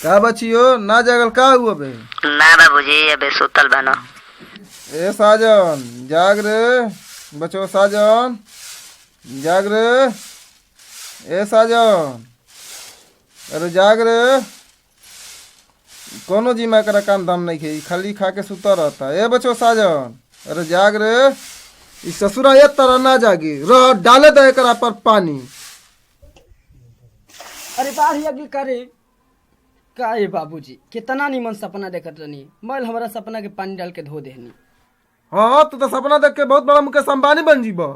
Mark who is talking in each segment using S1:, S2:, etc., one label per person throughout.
S1: का बचियो ना जागल का हुआ बे?
S2: ना बाबूजी अबे सुतल बनो।
S1: ए साजन जाग रे बचो, साजन जाग रे। ए साजन अरे जाग रे। कोनो जिमा करा काम धाम नहीं खे, खाली खा के सुता रहता। ए बचो साजन अरे जाग रे। इस ससुरा ये तरह ना जागी रह, डाले दे एकरा पर पानी।
S3: अरे बाढ़ अगली करे का है बाबूजी, कितना निमन सपना देखत रहनी, मैल हमारा सपना के पानी डाल के धो देहनी।
S1: हाँ तू तो सपना देख के बहुत बड़ा मुकेश अंबानी बन जीबो।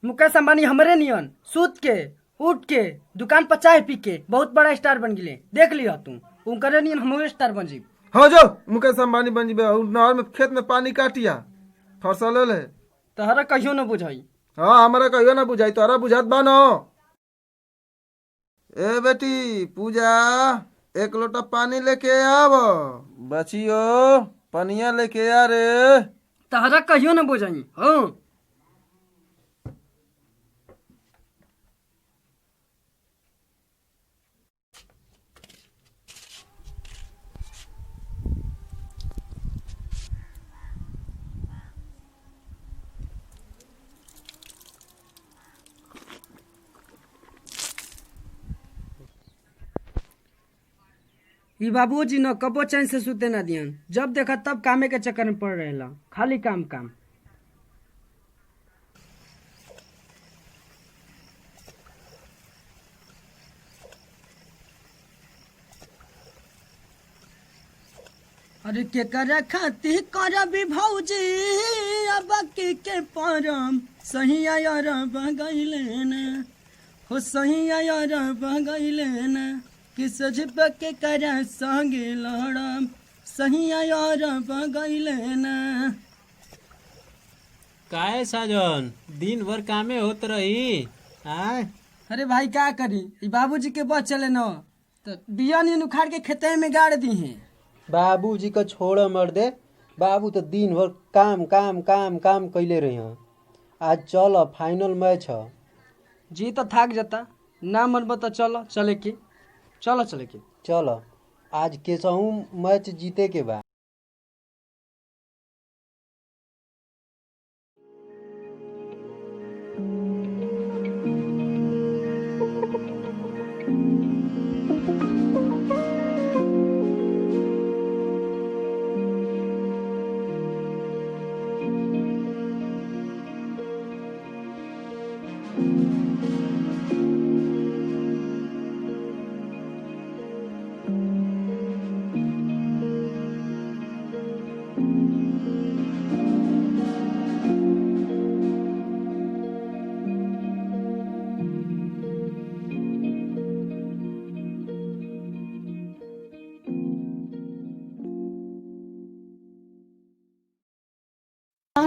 S3: मुकेश अंबानी हमरे नियन सूत के उठ के दुकान पर चाय पी के बहुत बड़ा स्टार बन गिले। देख लिया तू उनकरे नियन हमरे स्टार बन जीब।
S1: हाँ जो मुकेश अंबानी बन जीबे। नहर में खेत में पानी काटिया फसल ले
S3: तहरा कहियो न बुझाई।
S1: हाँ हमारा कहियो ना बुझाई, तोहरा बुझात बानो। ए बेटी पूजा एक लोटा पानी लेके आव। बचियो पनिया लेके आ रे।
S3: तहरा कहियो न बुझाई। हाँ ई बाबूजी न कबो चैन से सुते ना दियन, जब देखा तब कामे के चक्कर में पड़ रहेला, खाली काम काम। अरे के करे खाती करबी भौजी अब के परम सही आयर बगैले न हो, सही आयर बगैले न कि सजब के करे संगे लड़म सही आयर बगैले न।
S4: काहे साजन दिन भर कामे होत रही आय?
S3: अरे भाई क्या करी, ई बाबूजी के बस चले न तो बिया नहीं उखाड़ के खेते में गाड़ दी हैं।
S4: बाबूजी का छोड़ मर दे, बाबू तो दिन भर काम काम काम काम कैले रही हैं। आज चल फाइनल मैच है।
S3: जी तो थक जाता ना मन बता, चलो चले के चले के
S4: चल आज केसहू मैच जीते के बा।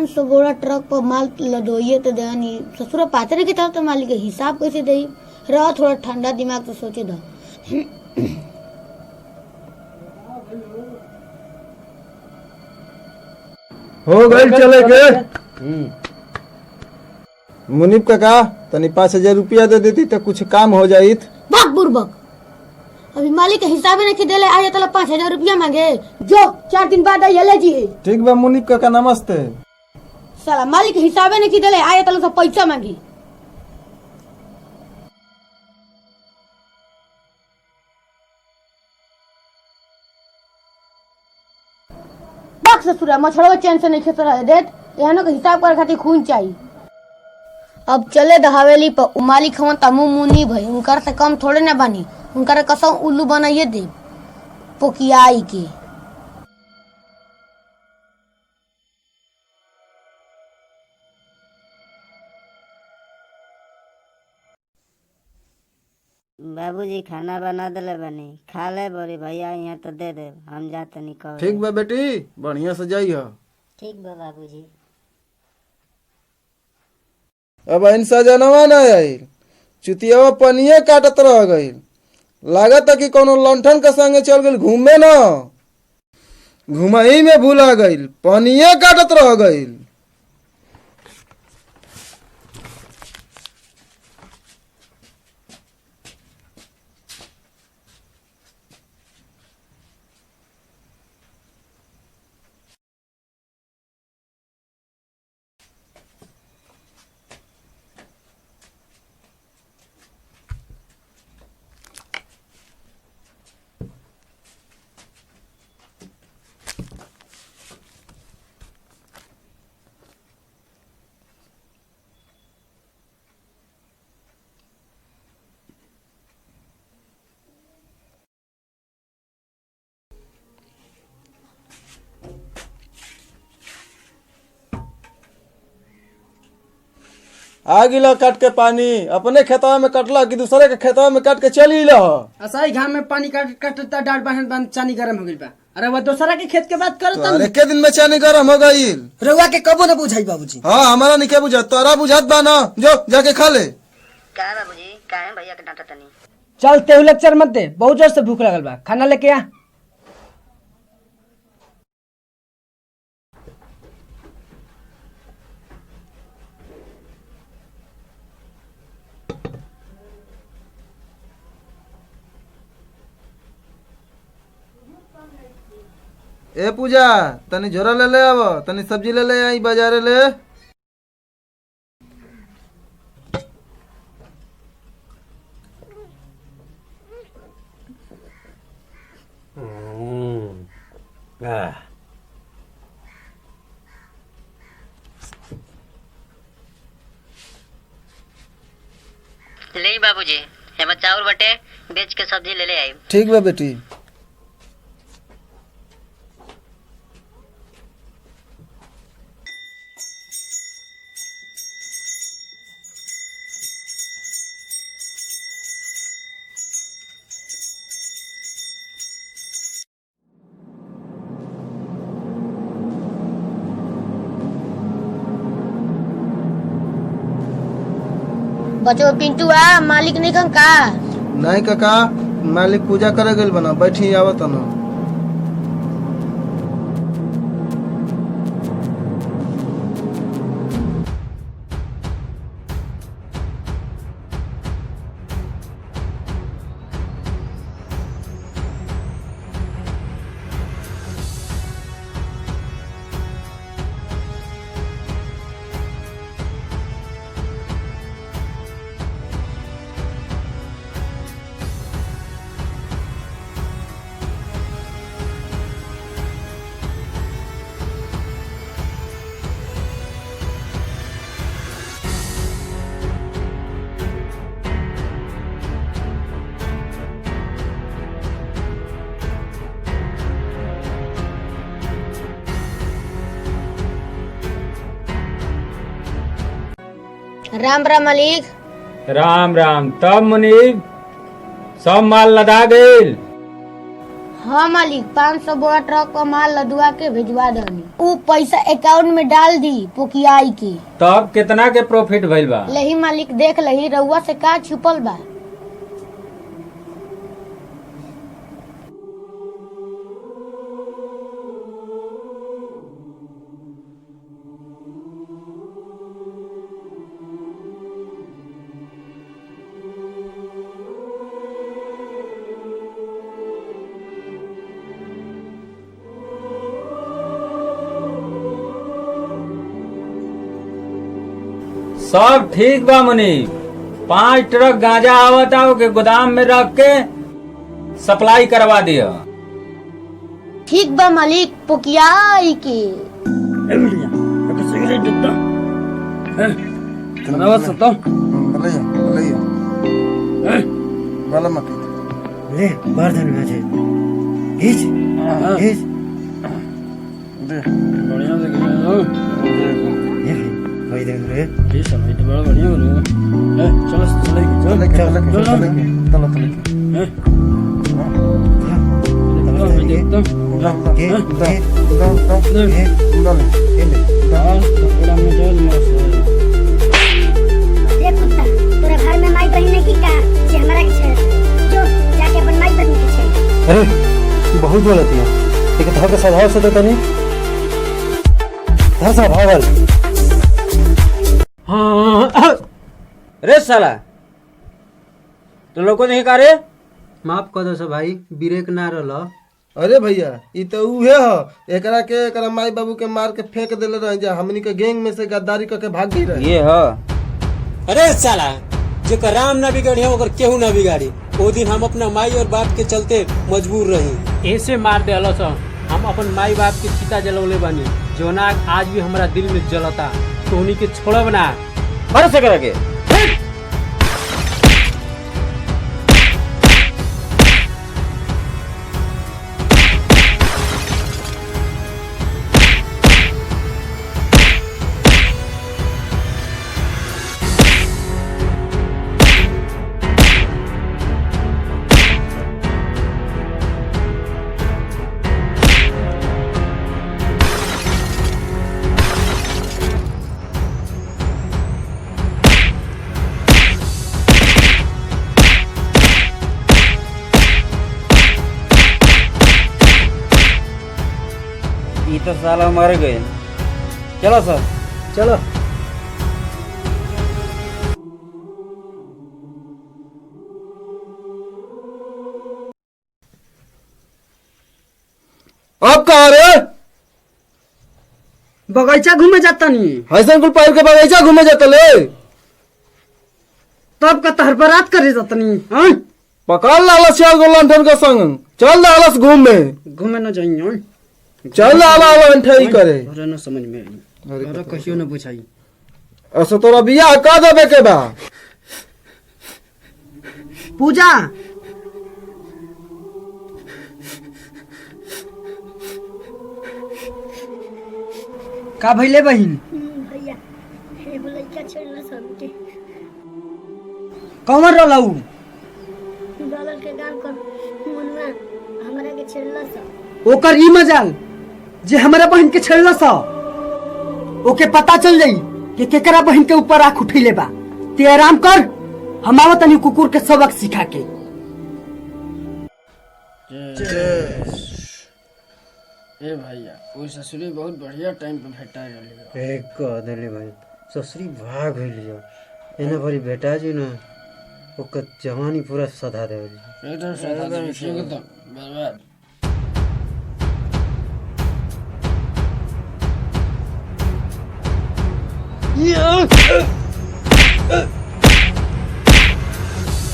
S5: सौ बोरा ट्रक पर माल लदोइए तो देनी ससुर पात्र की तरफ तो मालिक के हिसाब कैसे दे रहा, थोड़ा ठंडा दिमाग तो सोचे दा।
S1: हो गई चले के। मुनीब काका तनी 5,000 रुपया दे देती तो कुछ काम हो जाइत।
S5: बक बुरबक अभी मालिक के हिसाब नहीं दे ले, आया तला 5,000 रुपया मांगे जो 4 दिन बाद आई ले जी।
S1: ठीक बा मुनीब काका नमस्ते।
S5: साला मालिक के हिसाब नहीं दे ले, आया तला सब पैसा मांगी। बक ससुरा मछड़वा चैन से नहीं खेत रहे देत, यहाँ के हिसाब करे खातिर खून चाहिए। अब चले द हवेली पर मालिक हवन तमु मुनी भाई, उनकर से कम थोड़े ना बनी, उनकर कसम उल्लू बनाइए दे पोकियाई के।
S2: बाबूजी खाना बना दिले बनी, खा ले बोरी भैया यहाँ तो दे दे, हम जाते निकल।
S1: ठीक बा बेटी बढ़िया से जाइए।
S2: ठीक बा बाबूजी।
S1: अब इंसा जनवा ना आई चुतिया पनिये काटत रह गई, लागत कि कोनो लंठन के संगे चल गई घूमे ना, घुमही में भूला गई पनिये काटत रह गई। आ गिला काट के पानी अपने खेतवा में कटला कि दूसरे के खेतवा में काट के चली ला।
S3: असाई घाम में पानी काटता डांट बांध चानी गरम हो गइल बा। अरे वो दूसरा के खेत के बात करत
S1: तो अरे के दिन में चानी गरम हो गईल।
S3: रउआ के कबो न बुझाई बाबूजी।
S1: हाँ हमारा नहीं क्या बुझात, तोरा बुझात बा ना, जो जाके खा ले।
S2: का बाबूजी काहे भैया के डांटा तनी।
S3: चल तेहू लेक्चर मत दे, बहुत जोर से भूख लगल बा, खाना लेके आ।
S1: ए पूजा तनी झोरा ले ले आव, तनी सब्जी ले ले आई बाजारे ले।
S2: ले बाबूजी हेमा चाउर बटे बेच के सब्जी ले ले आई।
S1: ठीक बा बेटी।
S5: बचो पिंटू आ मालिक नहीं कम का।
S1: नहीं काका, मालिक पूजा करे गइल बना, बैठी आवत ना।
S5: राम राम मालिक।
S6: राम राम। तब मुनीब सब माल लदा गईल।
S5: हाँ मालिक 500 बोरा ट्रक का माल लदवा के भिजवा दनी। ऊ पैसा अकाउंट में डाल दी पोकियाई के।
S6: तब कितना के प्रॉफिट भइल बा?
S5: लही मालिक देख लही, रउआ से का छुपल बा।
S6: सब ठीक बा मुनीब। 5 ट्रक गांजा आवता के गोदाम में रख के सप्लाई करवा दिया।
S5: ठीक बा मालिक पोकियाई के।
S4: ले बर्तन में छे घिच घिच
S1: दे
S3: बढ़िया से गिरा
S4: ये भाई देख रे
S3: ये सब ये बड़ा बढ़िया हो रहा है। चलो चलो
S1: चल के चल के चल के चल
S5: ये कुत्ता तोरा घर में माई बहन ने की का जे हमरा के छे जो जाके अपन माई बहन के छे।
S4: अरे बहुत गलत है लेकिन तोहर के स्वभाव से तो तनी धर सा भागल।
S6: हाँ रे साला तो लोगों नहीं का रे।
S4: माफ कर दो सब भाई, ब्रेक ना रहल।
S1: अरे भैया ई तो उहे ह, एकरा के एकरा माई बाबू के मार के फेंक देले रह जा, हमनी के गैंग में से गद्दारी करके भाग गई रहे।
S6: ये है
S7: अरे साला जेकर राम ना बिगड़ी है ओकर केहू ना बिगाड़ी। ओ दिन हम अपना माई और बाप के चलते मजबूर रही।
S3: ऐसे मार दे अलस हम अपन माई बाप के चिता जलौले बानी, जोना आज भी हमारा दिल में जलता। तो उन्हीं के छोड़ब ना।
S6: भरोसा करा के
S8: ये तो साला मर गए। चलो सर
S4: चलो।
S1: अब कहाँ रे?
S3: बगीचा घूमे जाता नहीं
S1: हसन कुल पाइप के बगीचा घूमे जाता ले।
S3: तब का तहर बरात करे जाता नहीं। हाँ
S1: पकड़ लाला सियाल गोलन ठन के संग चल लालस घूमे।
S3: घूमे न जाइए।
S1: चल लाला अंठई करे।
S3: अरे न समझ में आई। अरे कहियो न बुझाई।
S1: ऐसा तोरा बियाह का देबे के बा?
S3: पूजा का भइले बहिन?
S5: भैया एगो लड़का छेड़ला सबके
S3: कौन रहलऊ?
S5: डॉलर के गांव कर मुनवा हमरा के छेड़ला सब।
S3: ओकर ई मजाल जे हमरा बहन के छेड़ला सा ओके पता चल जाई कि केकरा बहन के ऊपर आंख उठैले बा। ते आराम कर, हम आवत तनी कुकुर के सबक सिखा के।
S9: ए भैया कोई ससुरी बहुत बढ़िया टाइम पे भेटा गई।
S4: एक कह देले भाई ससुरी भाग गइल जो एना भरी बेटा जी ना ओकर जवानी पूरा सधा देवली।
S9: एकदम सादा एकदम बर्बाद।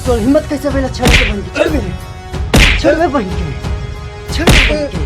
S3: तो हिम्मत कैसे भेला छड़ के बहन के? छड़ में बहन के छड़ में बहन के।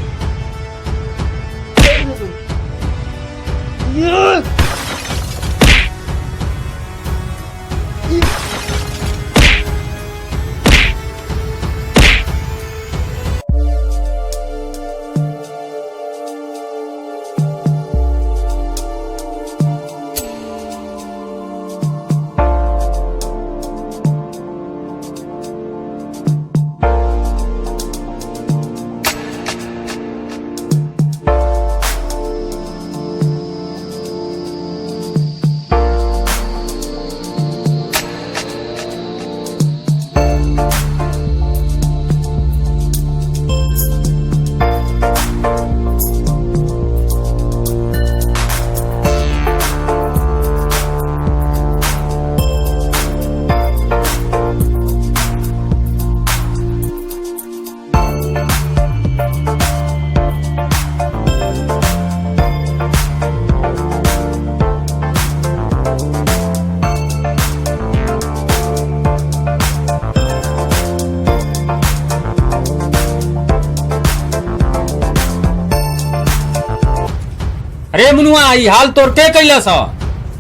S6: अरे मुनुआ ई हाल तोर के कैला सा?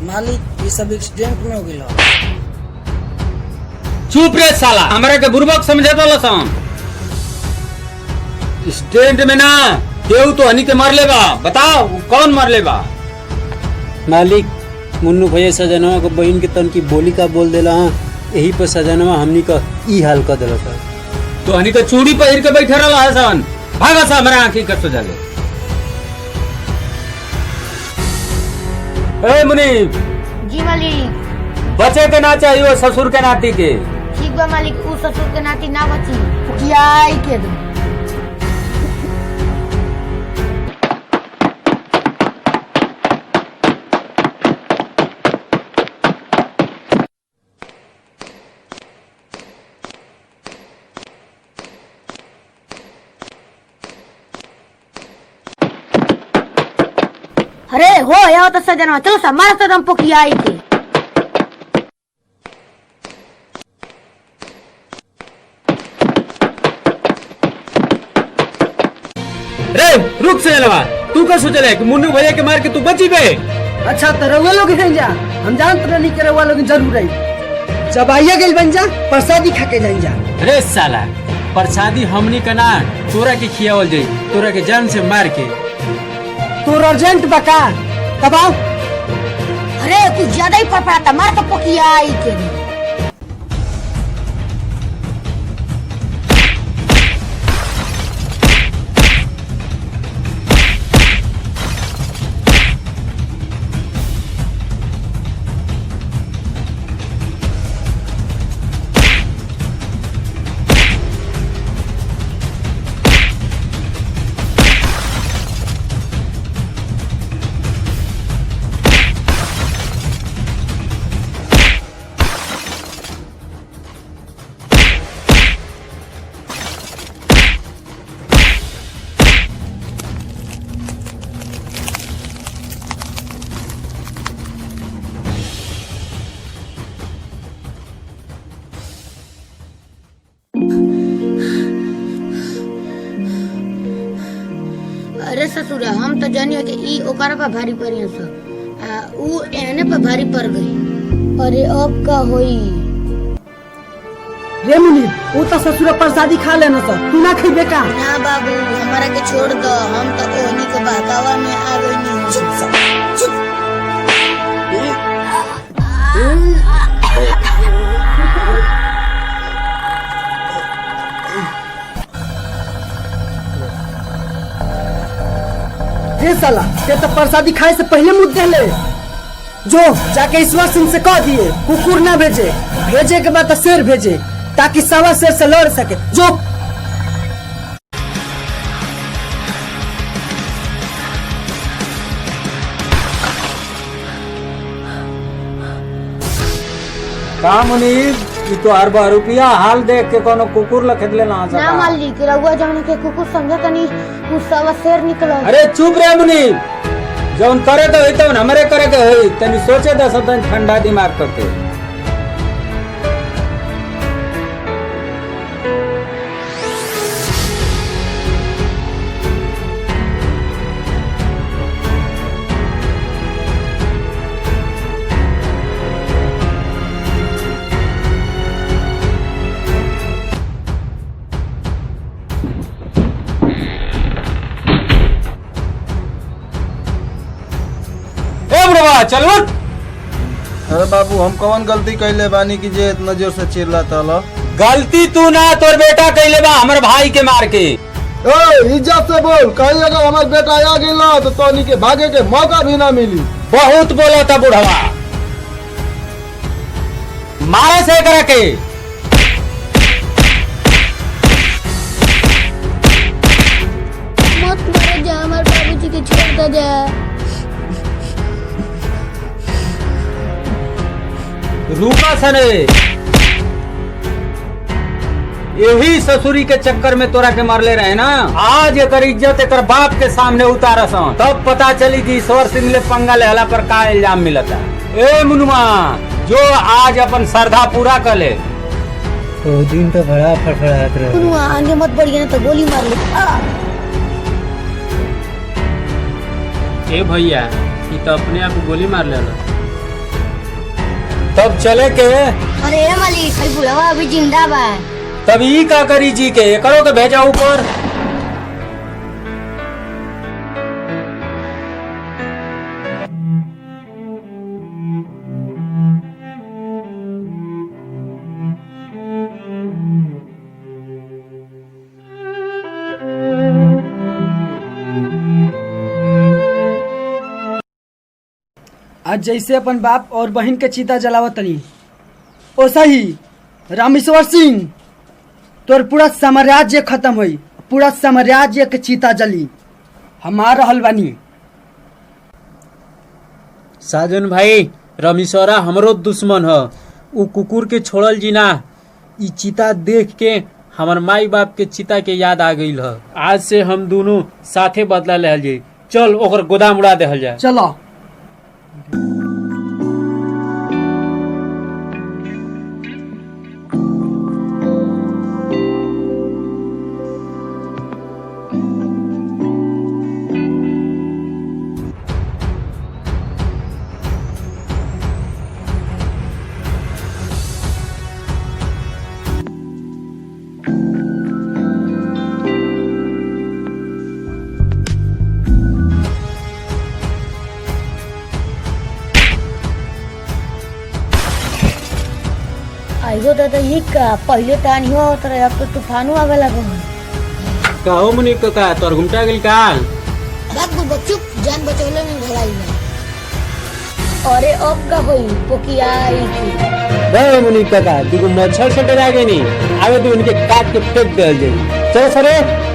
S9: मालिक ये सब एक्सीडेंट में हो गया।
S6: चुप रे साला, हमरा के बुर्बक समझे तो लसन। स्टैंड में ना केहू तो हनी के मार लेबा। बताओ कौन मार लेबा?
S7: मालिक मुन्नू भैया सजनवा को बहन के तन की बोली का बोल देला। हाँ यही पर सजनवा हमनी का ई हाल कर देला था।
S6: तो हनी के चूड़ी पहिर के बैठे रहा है सन। भागा सा हमरा आंखी कर सो जाले। ए मुनीब
S5: जी मालिक।
S6: बचे के ना चाहिए ससुर के नाती के।
S5: ठीक बा मालिक, उ ससुर के नाती ना बची पुकियाई के दो। अरे हो या तो सजना चलो सा मार तो दम पुकियाई के।
S6: रे रुक से लवा, तू का सोचले कि मुन्नू भैया के मार के तू बची बे?
S3: अच्छा तो रउआ लोग हैं जा, हम जानत नहीं कि रउआ लोग जरूर आई। जब आइए गइल बन जा प्रसादी खा के जाइन जा।
S6: अरे साला प्रसादी हमनी का ना तोरा के खियावल जाई, तोरा के जान से मार के।
S3: तो अर्जेंट बका तब आओ।
S5: अरे कुछ ज्यादा ही पड़ता मार तो पुकियाई के दो। अरे ससुरा हम तो जानिए कि ई ओकरा पर भारी पड़ी ऊ एने पर भारी पड़ गई। अरे अब का होई?
S3: रे मुनि वो तो ससुर प्रसादी खा लेना सर, तू ना खइबे का?
S5: ना बाबू हमारा के छोड़ दो, हम तो ओनी के बहकावा में आ गई नहीं। चुप
S3: रे साला ते तो प्रसादी खाए से पहले मुँह दे ले। जो जाके ईश्वर सिंह से कह दिए कुकुर ना भेजे, भेजे के बाद तो शेर भेजे ताकि सवा शेर से लड़ सके। जो
S6: का मुनीब, ई तो हर बार रुपया हाल देख के कोनो कुकुर लखेद लेना
S5: ना
S6: सका।
S5: माली के रउआ जवन के कुकुर समझा तनी उ सवा शेर निकल।
S6: अरे चुप रे मुनीब, जौन करे तो होई तौन हमरे करे के होई, तनी सोचे दस तन ठंडा दिमाग करके। चल उठ।
S1: अरे बाबू हम कौन गलती कैले बानी कि जे इतना जोर से चिल्ला तल?
S6: गलती तू ना, तोर बेटा कैले बा हमर भाई के मार के।
S1: इज्जत से बोल, कहीं अगर हमार बेटा आ गिला तो तोनी के भागे के मौका भी ना मिली।
S6: बहुत बोला था बुढ़वा, मारे से करा के।
S5: मत मारे जा, हमारे बाबूजी के छोड़ दे जा।
S6: रूपा सने यही ससुरी के चक्कर में तोरा के मारले रहे ना। आज एकर इज्जत एकर बाप के सामने उतारस, तब पता चली कि ईश्वर सिंह ले पंगा लेहला पर का इल्जाम मिलता। ए मुनुआ, जो आज अपन श्रद्धा पूरा कर ले।
S4: ओ दिन तो बड़ा फड़फड़ात रहे।
S5: कुनुआ आगे मत बढ़िए ना तो गोली मार ले।
S7: ए भैया ये तो अपने आप गोली मार लेला।
S6: तब चले के
S5: अरे मालिक भाई बुढ़वा अभी जिंदा बा।
S6: तब ई का करी जी के करो के भेजा ऊपर।
S3: आज जैसे अपन बाप और बहन के चिता जलावत तनी, ओसा ही रामेश्वर सिंह तोर पूरा साम्राज्य खत्म हुई, पूरा साम्राज्य के चिता जली। हमार रहल बानी।
S7: साजन भाई, रमेश्वरा हमरो दुश्मन ह। उ कुकुर के छोड़ल जी ना। ई चिता देख के हमर माई बाप के चिता के याद आ गईल ह। आज से हम दोनों साथे बदला लेहल जाई। चल ओकर गोदाम उड़ा देहल जाए।
S3: चलो।
S5: आइगो दादा ये का पहले तानी हो रहे, अब तो तूफानो आवे लगो।
S7: कहो मुनि का तोर घुमटा गेल काल।
S5: बात बोल चुप, जान बचौले में भलाई में। अरे अब का होई पोकिया आई थी।
S7: बे मुनि का तू मच्छर से डरा गई नहीं। आवे तू इनके काट के फेंक देल जाई। चल सरे।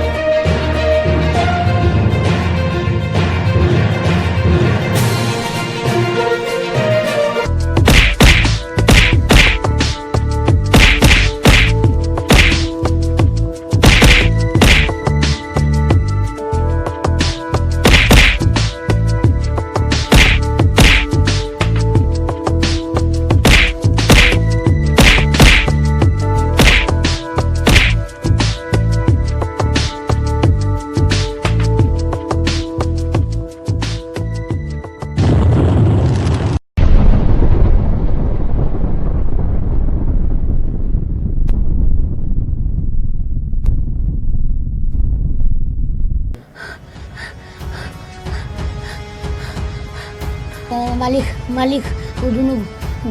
S5: मालिक मालिक वो दोनों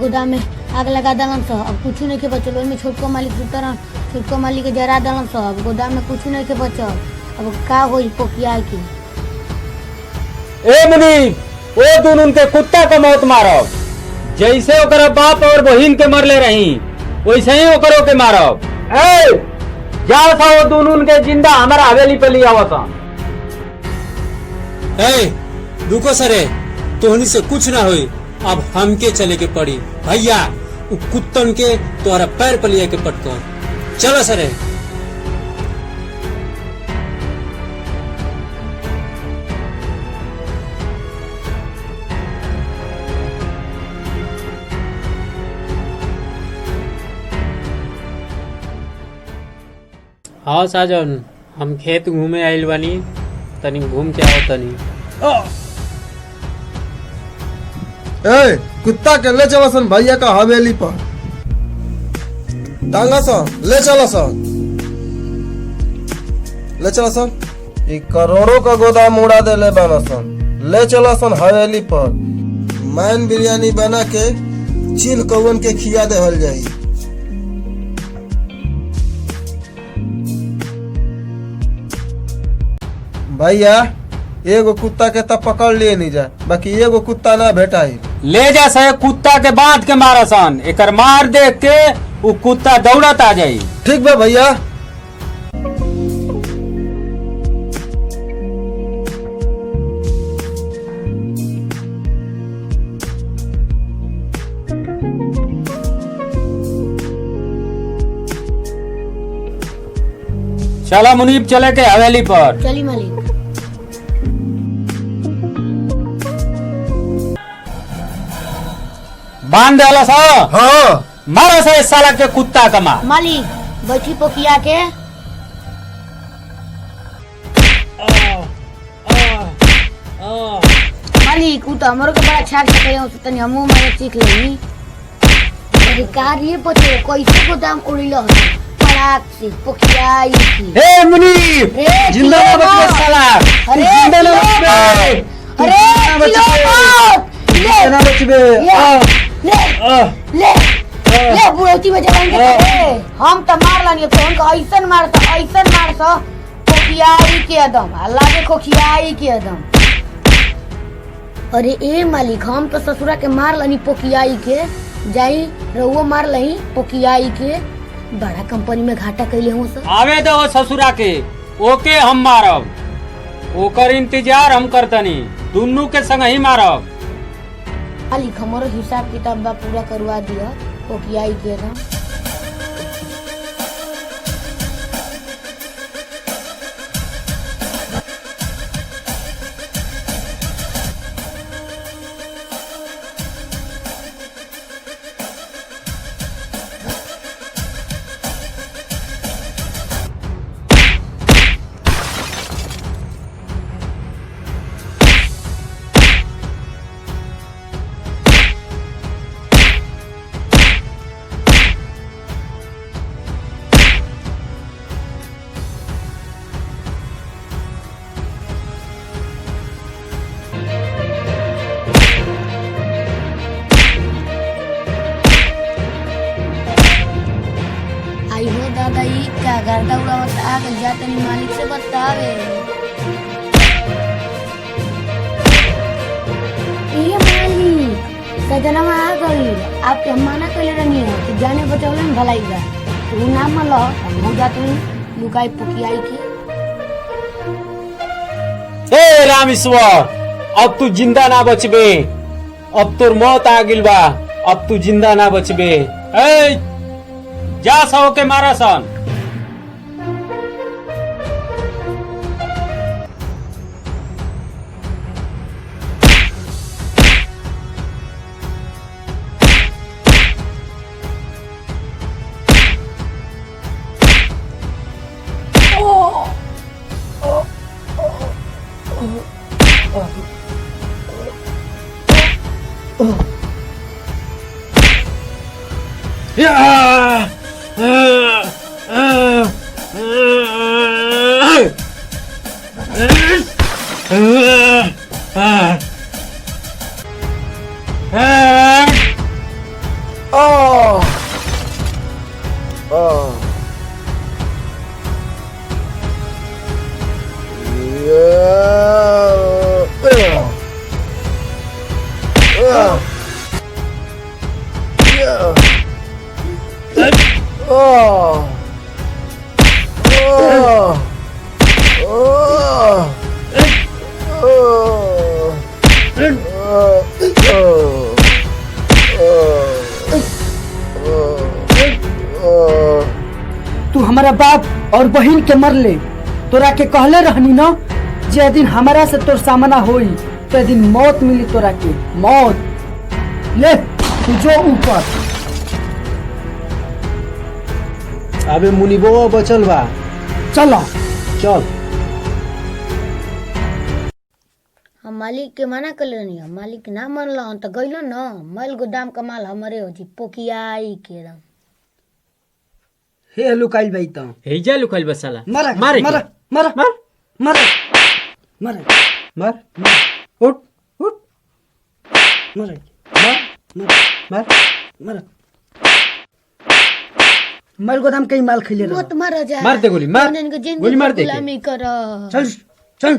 S5: गोदाम में आग लगा दलन सो अब कुछ नहीं के बचल ओमे छोटको मालिक सुतरन छोटको मालिक के जरा दलन सो अब गोदाम में कुछ नहीं के बचल अब का होई पोकिया की
S6: ए मुनी ओ दोनों के कुत्ता का मौत मारो जैसे ओकरा बाप और बहिन के मरले रही वैसे ही ओकरो के मारो। ए जा सा वो दोनों के जिंदा हमारा हवेली पे लिया हुआ था।
S7: ए रुको सरे तोहनी से कुछ ना होई अब हमके चले के पड़ी भैया उ कुत्तन के तोहरा पैर पर लिया के पटको चलो सरे। हाँ साजन हम खेत घूमे आइल बानी तनी घूम के आओ तनी।
S1: ए कुत्ता के ले चलो सन भैया का हवेली पर टांगा सन ले चलो सन ले चलो सन ई करोड़ों का गोदाम उड़ा दे ले बना सन ले चलो सन हवेली पर मैन बिरयानी बना के चिल कौन के खिया देहल जाई। भैया एगो कुत्ता के तब पकड़ लिए नहीं जा बाकी एगो कुत्ता ना भेटाई
S6: ले जा से कुत्ता के बांध के मारा सन एकर मार देख के वो कुत्ता दौड़त आ जाई।
S1: ठीक बा भैया।
S6: चला मुनीब चले के हवेली पर।
S5: चली मालिक
S6: बांध देला सा।
S1: हाँ
S6: मारा सा इस साला के कुत्ता का मार।
S5: मालिक बैठी पोकिया के मालिक उ तो हमरो के बड़ा छाक सके हो तनी हमहु मारे सीख लेनी अधिकार ये पते कैसे गोदाम उड़िलो पड़ाक से पोकिया की
S6: ए मुनीब जिंदा ना बचे साला
S5: अरे
S6: जिंदा ना बचे
S5: अरे
S6: जिंदा ना बचबे
S5: ले ले बुढ़ौती में जवान हम तो मार लानी फोन का ऐसन मारता खोखियाई के एकदम अल्लाह के खोखियाई के एकदम। अरे ए मालिक हम तो ससुरा के मार लानी पोकियाई के जाई रहुओ मार लही पोकियाई के बड़ा कंपनी में घाटा कैले हूँ सर।
S6: आवे दो ससुरा के ओके हम मारब ओकर इंतजार हम करतनी दुन्नू के संग ही मारब।
S5: मालिक हमारो हिसाब किताब बा पूरा करवा दिया पोकियाई के एकदम। दादा ई क्या गर्दा उड़ावत आ गई जा तनी मालिक से बतावे। ये मालिक सजना में आ गई आप क्या मना कर रही हो कि जाने बचावे में भलाई बा तू ना मलो हम हो जाते लुकाई पुकियाई की।
S6: ए रामेश्वर अब तू जिंदा ना बचबे अब तोर मौत आ गिल बा अब तू जिंदा ना बचबे। ए जा सो के मारा सन।
S3: तू हमारा बाप और बहन के मरले तोरा के कहले रहनी ना जे दिन हमारा से तोर सामना होई तो दिन मौत मिली तोरा के मौत। ले तू जो ऊपर।
S4: अबे मुनिबो बचल बा,
S3: चलो
S4: चल।
S5: हम मालिक के मना कर लेनी, हम मालिक ना मानला तो गइलो न मल गोदाम कमाल हमारे हो जी पोकियाई के रम।
S3: हे लुकाइल भाई तो
S7: हेजा लुकाइल बा साला
S3: मारा
S7: मारे
S3: मारा मारा मारा मारा
S4: मार उठ उठ
S3: मारा
S4: मार
S3: मारा। मल गोदाम कई माल खइले रह।
S5: मत मार जा,
S7: मार दे गोली, मार गोली मार दे के।
S5: गुलामी कर।
S3: चल चल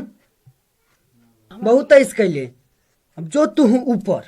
S3: बहुत तेज कैले, अब जो तू ऊपर।